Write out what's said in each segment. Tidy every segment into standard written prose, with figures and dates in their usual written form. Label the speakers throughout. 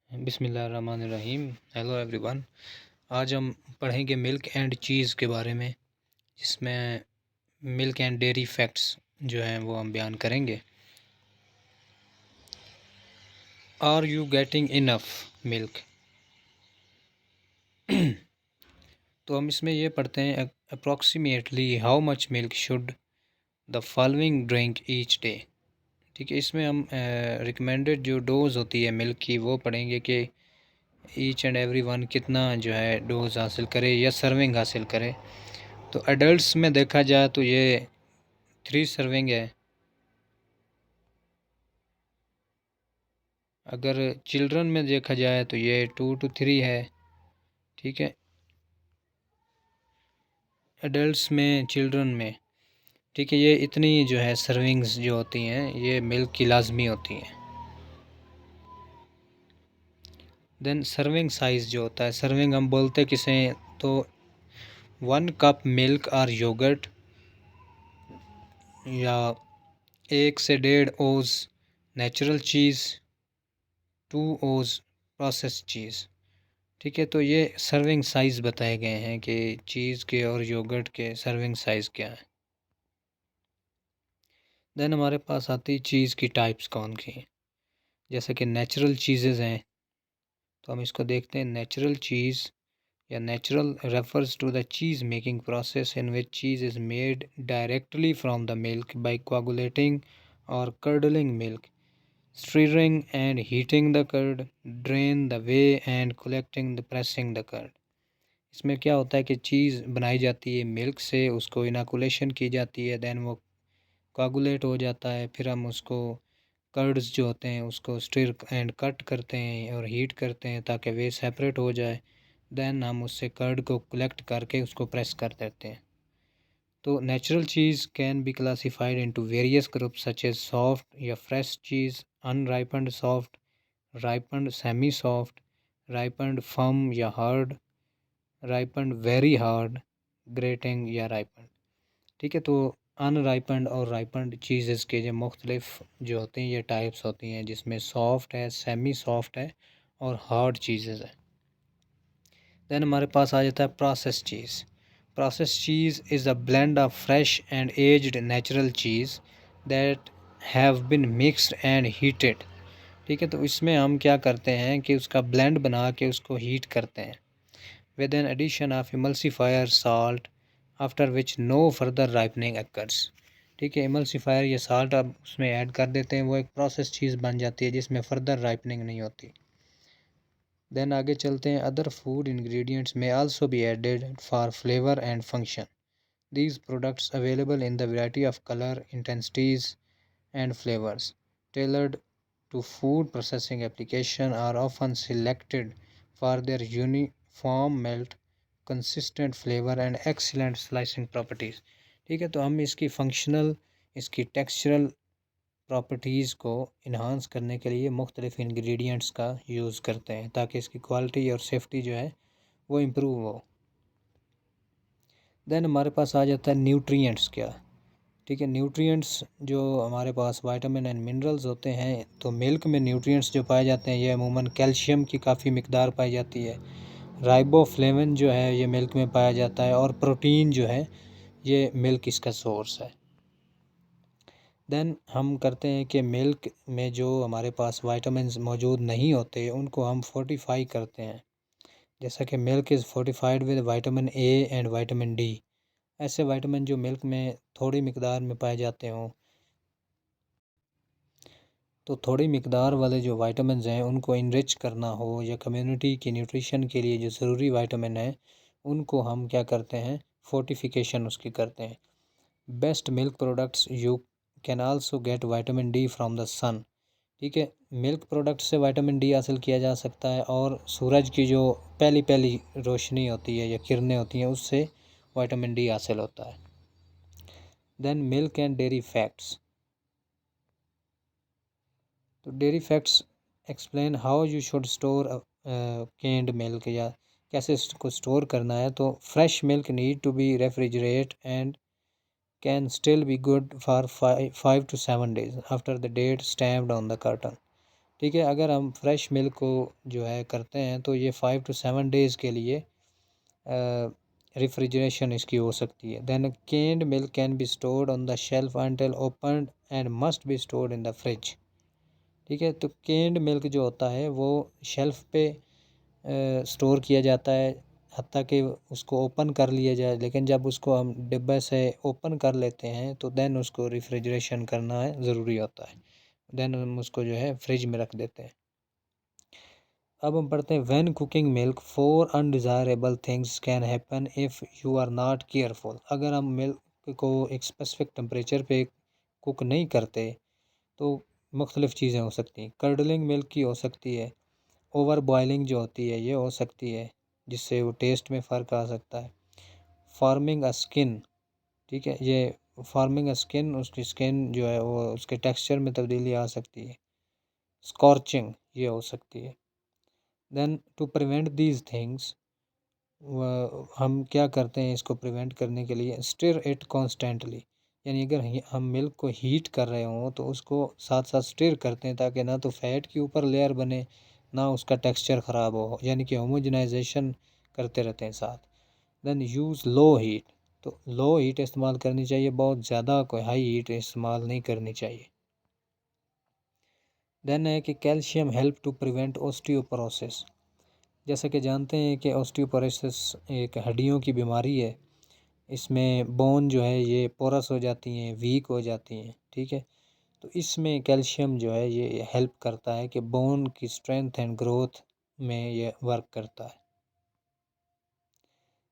Speaker 1: बिस्मिल्लाहिर्रहमानिर्रहीम। Hello everyone. आज हम पढ़ेंगे मिल्क एंड चीज़ के बारे में, जिसमें मिल्क एंड डेयरी फैक्ट्स जो हैं वो हम बयान करेंगे। Are you getting enough milk? तो हम इसमें ये पढ़ते हैं approximately how much milk should the following drink each day. ठीक है, इसमें हम रिकमेंडेड जो डोज होती है मिल्क की वो पढ़ेंगे कि ईच एंड एवरी वन कितना जो है डोज हासिल करे या सर्विंग हासिल करे। तो एडल्ट्स में देखा जाए तो ये 3 सर्विंग है। अगर चिल्ड्रन में देखा जाए तो ये 2 to 3 है। ठीक है, एडल्ट्स में, चिल्ड्रन में। ठीक है, ये इतनी जो है सर्विंग्स जो होती हैं ये मिल्क की लाजमी होती हैं। देन सर्विंग साइज़ जो होता है, सर्विंग हम बोलते किसे, तो 1 कप मिल्क और योगर्ट या 1 से 1.5 ओज नेचुरल चीज़, 2 ओज प्रोसेस चीज़। ठीक है, तो ये सर्विंग साइज़ बताए गए हैं कि चीज़ के और योगर्ट के सर्विंग साइज़ क्या है। देन हमारे पास आती चीज़ की टाइप्स कौन की हैं, जैसे कि नेचुरल चीज़ेज़ हैं। तो हम इसको देखते हैं। नेचुरल चीज़ या natural refers to the cheese making process in which cheese is made directly from the milk by coagulating और curdling milk, stirring and heating the curd, drain the whey and collecting the pressing the curd। इसमें क्या होता है कि चीज़ बनाई जाती है milk से, उसको इनाकुलेशन की जाती है, देन वो कोगुलेट हो जाता है, फिर हम उसको कर्ड्स जो होते हैं उसको स्टिर एंड कट करते हैं और हीट करते हैं ताकि वे सेपरेट हो जाए। देन हम उससे कर्ड को कलेक्ट करके उसको प्रेस कर देते हैं। तो natural cheese can be classified into various groups such as soft या fresh cheese, unripened soft, ripened semi soft, ripened firm या hard, ripened very hard, grating या राइपन्ड। ठीक है, तो अनराइपन्ड और राइपन्ड चीज़ेज़ के जो मुख्तलिफ जो होते हैं ये टाइप्स होती हैं, जिसमें सॉफ्ट है, सेमी सॉफ्ट है और हार्ड चीज़ेज़ है। दैन हमारे पास आ जाता है process cheese. Process cheese is a blend of fresh and aged natural cheese that have been mixed and heated. ठीक है, तो इसमें हम क्या करते हैं कि उसका ब्लेंड बना के उसको हीट करते हैं with an addition of emulsifier salt after which no further ripening occurs। ठीक है, emulsifier या salt आप उसमें ऐड कर देते हैं, वो एक प्रोसेस चीज़ बन जाती है जिसमें फर्दर राइपनिंग नहीं होती। देन आगे चलते हैं। अदर फूड इंग्रेडिएंट्स में also be added for flavour and function. These products available in the variety of colour intensities and flavours tailored to food processing application are often selected for their uniform melt, consistent flavor and excellent slicing properties। ठीक है, तो हम इसकी functional, इसकी textural properties को enhance करने के लिए मुख्तलिफ इंग्रेडिएंट्स का यूज़ करते हैं ताकि इसकी क्वालिटी और सेफ्टी जो है वो इम्प्रूव हो। देन हमारे पास आ जाता है न्यूट्रिएंट्स क्या। ठीक है, न्यूट्रिएंट्स जो हमारे पास विटामिन एंड मिनरल्स होते हैं, तो मिल्क में न्यूट्रिएंट्स जो पाए जाते हैं ये अमूमन कैल्शियम की काफ़ी मिकदार पाई जाती है, राइबोफ्लेविन जो है ये मिल्क में पाया जाता है, और प्रोटीन जो है ये मिल्क इसका सोर्स है। देन हम करते हैं कि मिल्क में जो हमारे पास विटामिन्स मौजूद नहीं होते उनको हम फोर्टिफाई करते हैं, जैसा कि milk is fortified with vitamin A and vitamin D. ऐसे विटामिन जो मिल्क में थोड़ी मिकदार में पाए जाते हों, तो थोड़ी मिकदार वाले जो विटामिन्स हैं उनको इनरिच करना हो या कम्युनिटी की न्यूट्रिशन के लिए जो ज़रूरी विटामिन है उनको हम क्या करते हैं, फोर्टिफिकेशन उसकी करते हैं। Best milk products you can also get vitamin D from the sun. ठीक है, मिल्क प्रोडक्ट से विटामिन डी हासिल किया जा सकता है, और सूरज की जो पहली पहली रोशनी होती है या किरणें होती हैं उससे विटामिन डी हासिल होता है। Then milk and dairy facts. तो dairy facts explain how you should store canned milk, या कैसे इसको स्टोर करना है। तो fresh milk need to be refrigerate and can still be good for 5 to 7 days after the date stamped on the carton. ठीक है। अगर हम फ्रेश मिल्क को जो है करते हैं तो ये 5 to 7 डेज़ के लिए रेफ्रिजरेशन इसकी हो सकती है। Then canned milk can be stored on the shelf until opened and must be stored in the fridge. ठीक है। तो केन्ड मिल्क जो होता है वो शेल्फ पे स्टोर किया जाता है हत्ता कि उसको ओपन कर लिया जाए, लेकिन जब उसको हम डिब्बे से ओपन कर लेते हैं तो देन उसको रेफ्रिजरेशन करना है ज़रूरी होता है। देन हम उसको जो है फ्रिज में रख देते हैं। अब हम पढ़ते हैं when cooking milk 4 undesirable things can happen if you are not careful. अगर हम मिल्क को एक स्पेसिफिक टेम्परेचर पे कुक नहीं करते तो मुख्तलिफ़ चीज़ें हो सकती हैं। कर्डलिंग मिल्क की हो सकती है, ओवर बॉयलिंग जो होती है ये हो सकती है, जिससे वो टेस्ट में फ़र्क आ सकता है। फार्मिंग अ स्किन, ठीक है, ये फार्मिंग अ स्किन, उसकी स्किन जो है वो उसके टेक्सचर में तब्दीली आ सकती है। स्कॉर्चिंग ये हो सकती है। Then to prevent these things, हम क्या करते हैं इसको प्रिवेंट करने के लिए, स्टिर इट कॉन्स्टेंटली। यानी अगर हम मिल्क को हीट कर रहे हों तो उसको साथ साथ स्टिर करते हैं ताकि ना तो फैट के ऊपर लेयर बने ना उसका टेक्सचर ख़राब हो, यानी कि होमोजेनाइजेशन करते रहते हैं साथ। देन यूज़ लो हीट, तो लो हीट इस्तेमाल करनी चाहिए, बहुत ज़्यादा कोई हाई हीट इस्तेमाल नहीं करनी चाहिए। देन है कि calcium help to prevent osteoporosis. जैसा कि जानते हैं कि ओस्टियोपोरोसिस एक हड्डियों की बीमारी है। इसमें बोन जो है ये पोरस हो जाती हैं, वीक हो जाती हैं। ठीक है। तो इसमें कैल्शियम जो है ये हेल्प करता है कि बोन की स्ट्रेंथ एंड ग्रोथ में ये वर्क करता है।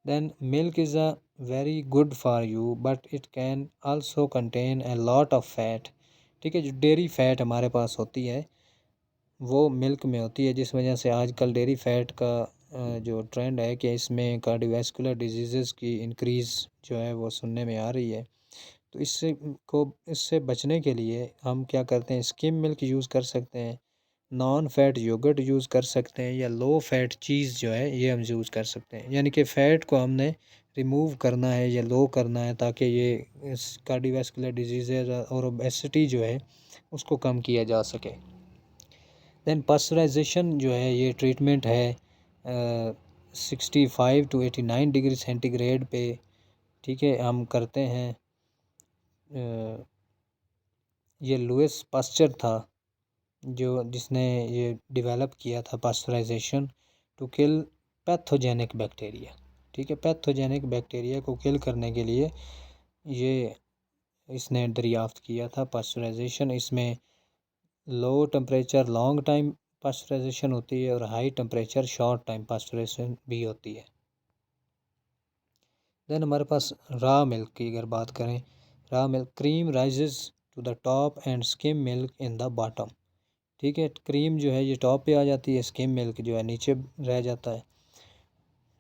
Speaker 1: Then milk is a very good for you but it can also contain a lot of fat. ठीक है। जो डेयरी फैट हमारे पास होती है वो मिल्क में होती है, जिस वजह से आजकल डेयरी फैट का जो ट्रेंड है कि इसमें कार्डियोवैस्कुलर डिजीज़ की इंक्रीज़ जो है वो सुनने में आ रही है। तो इससे बचने के लिए हम क्या करते हैं, स्किम मिल्क यूज़ कर सकते हैं, नॉन फैट योगर्ट यूज़ कर सकते हैं, या लो फैट चीज़ जो है ये हम यूज़ कर सकते हैं। यानी कि फ़ैट को हमने रिमूव करना है या लो करना है ताकि ये इस कार्डियोवैस्कुलर डिजीज़ और ओबेसिटी जो है उसको कम किया जा सके। देन पास्चराइजेशन जो है ये ट्रीटमेंट है 65 to 89 डिग्री सेंटीग्रेड पे। ठीक है, हम करते हैं। ये लुइस पास्चर था जो जिसने ये डेवलप किया था pasteurisation to kill pathogenic bacteria. ठीक है, पैथोजेनिक बैक्टीरिया को किल करने के लिए ये इसने दरियाफ्त किया था पास्चराइजेशन। इसमें low temperature long time pasteurisation होती है और high temperature short time pasteurisation भी होती है। देन हमारे पास रॉ मिल्क की अगर बात करें, raw milk cream rises to the top and skim milk in the bottom. ठीक है, क्रीम जो है ये टॉप पे आ जाती है, स्किम मिल्क जो है नीचे रह जाता है।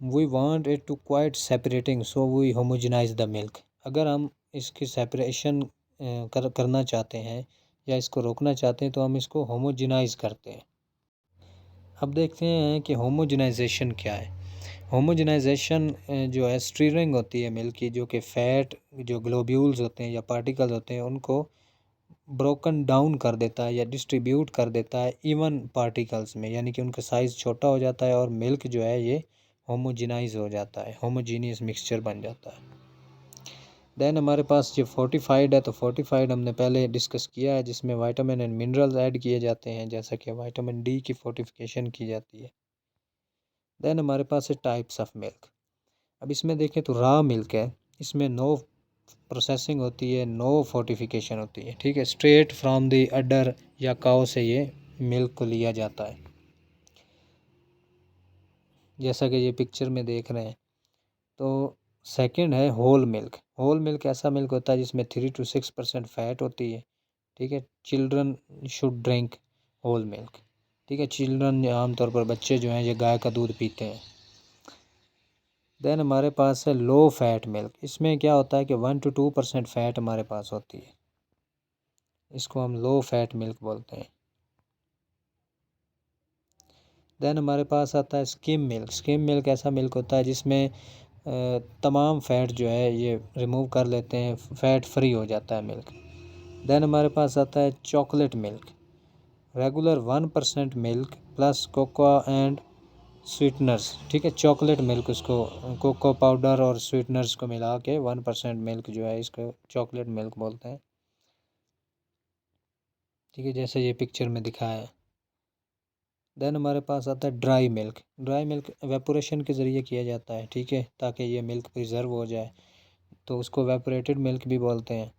Speaker 1: We want it to quit separating so we homogenise the milk. अगर हम इसकी सेपरेशन करना चाहते हैं या इसको रोकना चाहते हैं तो हम इसको होमोजेनाइज करते हैं। अब देखते हैं कि होमोजेनाइजेशन क्या है। होमोजेनाइजेशन जो है स्टीयरिंग होती है मिल्क की, जो कि फ़ैट जो ग्लोब्यूल्स होते हैं या पार्टिकल्स होते हैं उनको ब्रोकन डाउन कर देता है या डिस्ट्रीब्यूट कर देता है इवन पार्टिकल्स में, यानी कि उनका साइज़ छोटा हो जाता है और मिल्क जो है ये होमोजेनाइज हो जाता है, होमोजीनियस मिक्सचर बन जाता है। देन हमारे पास जो फोर्टिफाइड है, तो फोर्टिफाइड हमने पहले डिस्कस किया है, जिसमें विटामिन एंड मिनरल्स ऐड किए जाते हैं, जैसा कि विटामिन डी की फोर्टिफिकेशन की जाती है। देन हमारे पास है टाइप्स ऑफ मिल्क। अब इसमें देखें तो रॉ मिल्क है, इसमें नो प्रोसेसिंग होती है, नो फोर्टिफिकेशन होती है। ठीक है, स्ट्रेट फ्रॉम द अडर या काऊ से ये मिल्क को लिया जाता है, जैसा कि ये पिक्चर में देख रहे हैं। तो सेकंड है होल मिल्क। होल मिल्क ऐसा मिल्क होता है जिसमें 3 to 6% फैट होती है। ठीक है, children should drink whole milk. ठीक है, चिल्ड्रन आमतौर पर बच्चे जो हैं ये गाय का दूध पीते हैं। देन हमारे पास है लो फैट मिल्क। इसमें क्या होता है कि 1 to 2% फैट हमारे पास होती है, इसको हम लो फैट मिल्क बोलते हैं। देन हमारे पास आता है स्किम मिल्क। स्किम मिल्क ऐसा मिल्क होता है जिसमें तमाम फ़ैट जो है ये रिमूव कर लेते हैं, फ़ैट फ्री हो जाता है मिल्क। देन हमारे पास आता है chocolate milk. Regular 1% milk plus cocoa and sweeteners, ठीक है, चॉकलेट मिल्क, उसको कोको पाउडर और स्वीटनर्स को मिला के 1% मिल्क जो है इसको चॉकलेट मिल्क बोलते हैं, ठीक है, जैसे ये पिक्चर में दिखाया है। देन हमारे पास आता है dry milk. Dry milk evaporation के ज़रिए किया जाता है, ठीक है, ताकि ये मिल्क प्रिजर्व हो जाए, तो उसको वेपोरेटेड मिल्क भी बोलते हैं।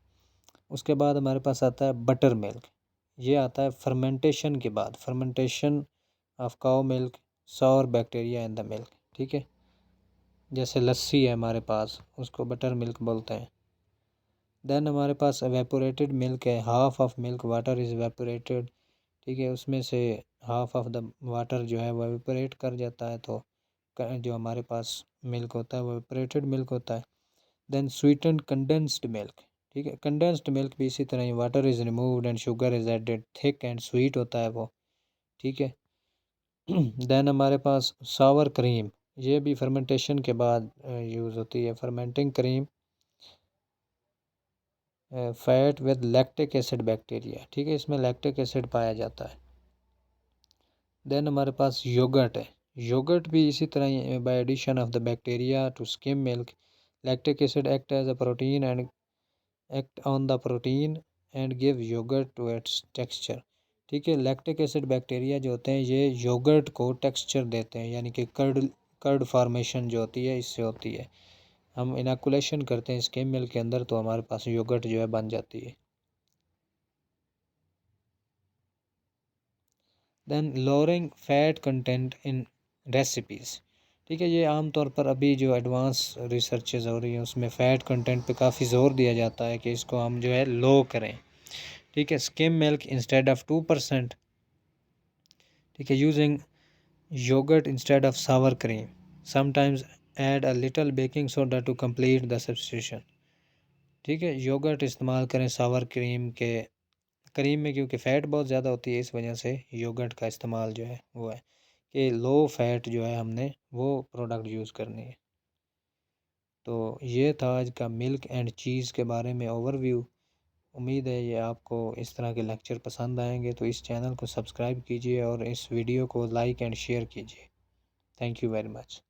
Speaker 1: उसके बाद हमारे पास आता है बटर मिल्क। ये आता है फर्मेंटेशन के बाद, fermentation of cow milk, sour bacteria in the milk, ठीक है, जैसे लस्सी है हमारे पास, उसको बटर मिल्क बोलते हैं। देन हमारे पास एवेपोरेटेड मिल्क है, half of milk water is evaporated, ठीक है, उसमें से हाफ ऑफ द वाटर जो है वो एवेपोरेट कर जाता है, तो जो हमारे पास मिल्क होता है वो एवेपोरेटेड मिल्क होता है। देन स्वीटेंड कंडेंस्ड मिल्क, ठीक है, कंडेंस्ड मिल्क भी इसी तरह ही, water is removed and sugar is added, thick and sweet होता है वो, ठीक है। देन हमारे पास सावर क्रीम, ये भी फर्मेंटेशन के बाद यूज़ होती है, fermenting cream fat with lactic acid bacteria, ठीक है, इसमें लैक्टिक एसिड पाया जाता है। देन हमारे पास योगर्ट है। योगर्ट भी इसी तरह ही, by addition of the bacteria to skim milk, lactic acid act as a protein and act on the protein and give yogurt to its texture, ठीक है, लैक्टिक एसिड बैक्टीरिया जो होते हैं ये योगर्ट को टेक्सचर देते हैं, यानी कि कर्ड कर्ड फार्मेशन जो होती है इससे होती है। हम इनोकुलेशन करते हैं स्किम मिल्क के अंदर, तो हमारे पास योगर्ट जो है बन जाती है। Then lowering fat content in recipes, ठीक है, ये आमतौर पर अभी जो एडवांस रिसर्चेज हो रही हैं उसमें फ़ैट कंटेंट पे काफ़ी ज़ोर दिया जाता है कि इसको हम जो है लो करें, ठीक है, स्किम मिल्क इंस्टेड ऑफ 2%, ठीक है, using yoghurt instead of sour cream, sometimes add a little baking soda to complete the substitution, ठीक है, योगर्ट इस्तेमाल करें सावर क्रीम के, क्रीम में क्योंकि फ़ैट बहुत ज़्यादा होती है, इस वजह से योगर्ट का इस्तेमाल जो है वो है कि लो फैट जो है हमने वो प्रोडक्ट यूज़ करनी है। तो ये था आज का मिल्क एंड चीज़ के बारे में ओवरव्यू। उम्मीद है ये आपको इस तरह के लेक्चर पसंद आएंगे, तो इस चैनल को सब्सक्राइब कीजिए और इस वीडियो को लाइक एंड शेयर कीजिए। Thank you very much.